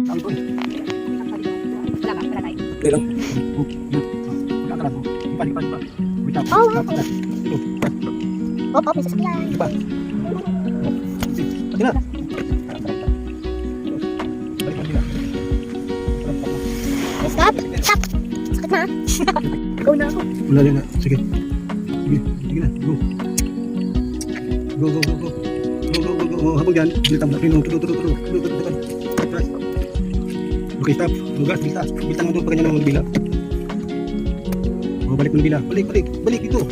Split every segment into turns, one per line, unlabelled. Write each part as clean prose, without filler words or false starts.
Ang ko.
Wala ba? Wala tayo.
Okay lang. Wala ka lang. Ipa. Wait up.
Oh,
Stop.
Opo, may sasakyan.
Ipa. Sige na. Balik mo sila.
Stop! Stop! Sakit na. Go na ako.
Wala na. Sige. Sige na. Go. Go. Oh, habang dyan, bilitan mo. Tulo. Okay, stop. Lugas, bilitan mo doon pa kanya naman magbila. Oh, balik mo bila. Balik ito.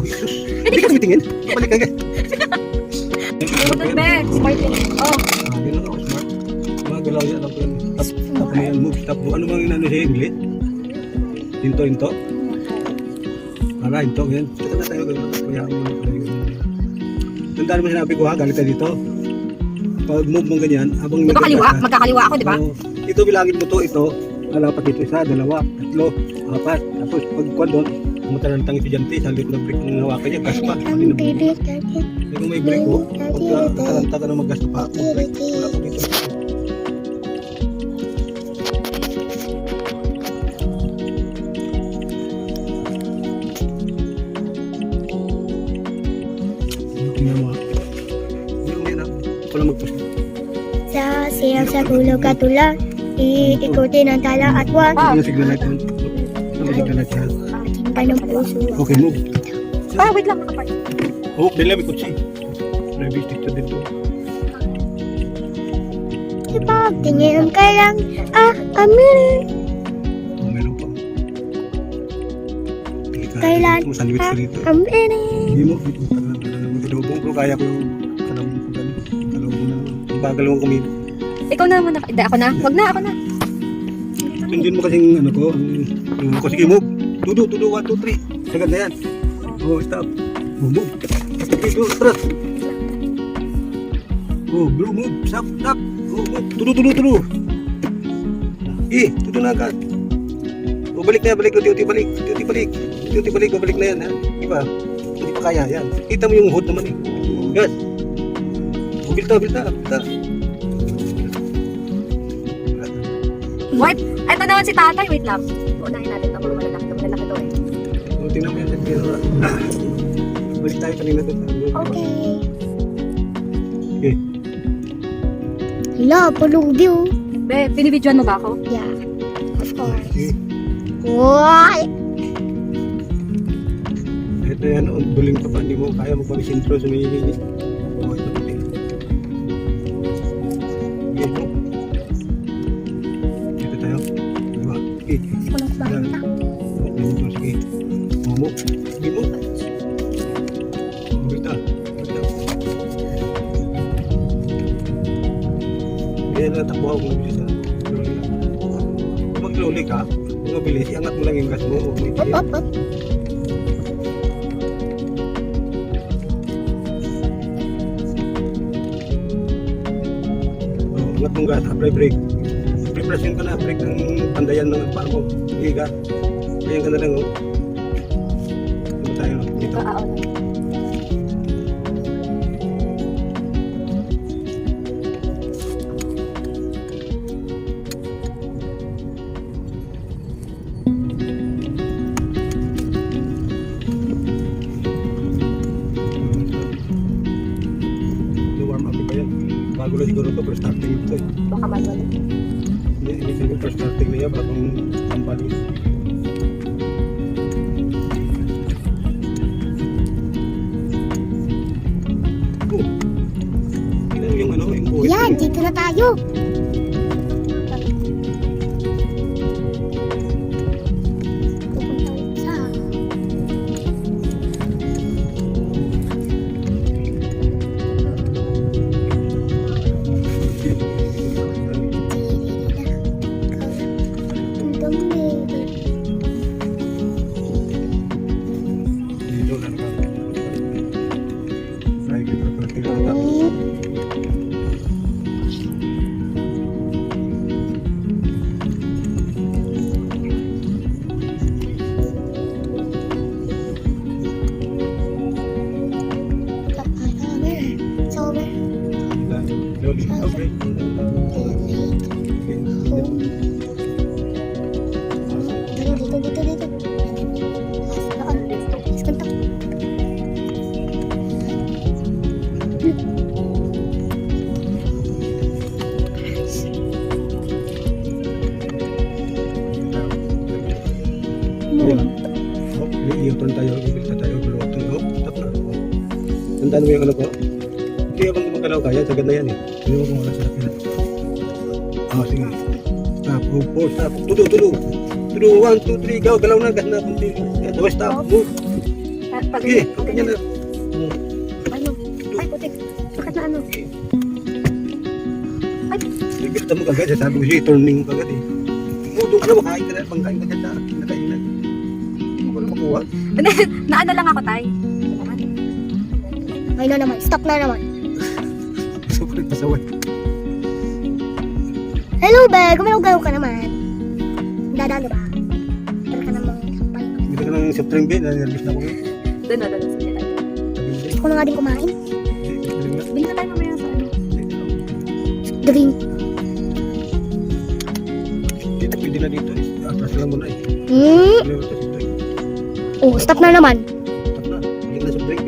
Jesus. Hindi ka tumitingin. Balik ka.
Good bed. Smart yun. Oh.
Ganun ako, smart. Mga galaw yan. Stop mo yan. Move, stop mo. Ano mga inano siya, English? Hinto. Para, hinto. Ganyan. Ito na tayo. Kaya mo. Tandaan mo sinabi ko ha, galit tayo dito. Pag move mo ganyan, habang
Magkakaliwa ako, di ba?
Ito bilangin mo to, ito. Alapat dito, 1, 2, 3, 4. Tapos pag kwan doon, pumunta ng tang estudyante, sa lip ng break ng hawakan niya, gas pa. Kung may break ko, pag katalanta ka na mag-gasto pa, mag-break. Wala ko dito. Tingnan mo ha. Wala mag-push.
Sa siyang sa kulog at tulak, iikutin ang tala at wag.
Ano signal natin? Ano signal natin?
Anong puso?
Okay, move.
Wait lang. Nakapart.
Oh, dila may kutsi. Maybe stick to dito.
Ipagtingin ka lang, amin.
Oh, meron pa.
Kailan?
Sandwich ka dito.
Amin.
Hindi mo. Matulubong ko. Kaya ko yung talawang na. Bagal mo kumita.
Ikaw na muna. Hindi, ako na. Wag na, ako na.
Sundin mo kasing ano ko. Ako sige, move. Tudo, 1, 2, 3. Sagad na yan. Oh, stop. Oh, move. Okay, do, trust. Oh, bro, move. Stop. Oh, move. Tudo. Tudo na agad. Oh, balik na yan. Balik. Balik. Balik na yan. Ha? Diba? Hindi pa kaya. Yan. Kita mo yung hood naman eh. Gas. Oh, bilta.
Wait. Ito naman si tatay. Wait lang. Unahin natin ito. Malalaki to eh.
Oh, tingnan mo yan sa camera. Balik tayo kanina doon.
Okay.
Okay.
Hala, pulong view.
Be, binibidyoan mo ba ako?
Yeah, of course.
Okay.
Why?
Ito yan, duling ka pa, hindi mo kaya magpag-sintro sa may hihingit. Oh, ito pati. Okay. Dito tayo. Diba? Okay.
Walang bata.
Sige. Momo. Sige mo. Bita. Kaya natakbo ako mabilis na. Kung magluli ka, kung mabilis, iangat mo lang yung gas mo.
Up.
Angat mong gas, apply brake. Prepresyon ka na, brake ng pandayan ng paa mo. Iga. Ayan ka na lang, oh. Ano tayo, dito. Warm up pa yan. Bago na siguro ito, pero starting ito eh.
Baka manual.
Hindi siguro first starting na yan, bagong company. Yung ano, yung buhay.
Yan, dito na tayo. Pupunta sa...
Dito na naman. Private property na ata. Tandaan mo yung ano ko. Hindi ako gumagalaw kaya. Sa ganda yan eh. Hindi mo kung wala sa akin. Sige. Stop. Move forward. Stop. Tulo. 1, 2, 3. Go. Galaw na. Gas na. Tapos stop. Move. Sige. Ganyan na.
Ano? Ay, putik. Bakit na ano? Ay,
Bigla mo kagad. Sabi ko siya, turning mo kagad eh. Doon ka na. Makain ka na. Pangkain ka dyan na. Kinakainan. Hindi ko na makuha.
naano lang ako, tay.
Ngayon na naman. Stop na naman.
Super pasaway.
Hello, be. Gumalaw-galaw ka naman. Dadalo ba? Dala ka namang sampay.
Hindi ka ng soft drink, Ben. Nervous na ako ngayon.
Doon na, sige tayo.
Gusto ko na nga din kumain.
Bili na tayo mamaya sa ano.
Drink.
Dito, pwede na dito eh. Atras lang muna eh.
Hmm?
Ano yung soft drink?
Oh, stop na naman.
Stop na. Hindi ka na soft drink.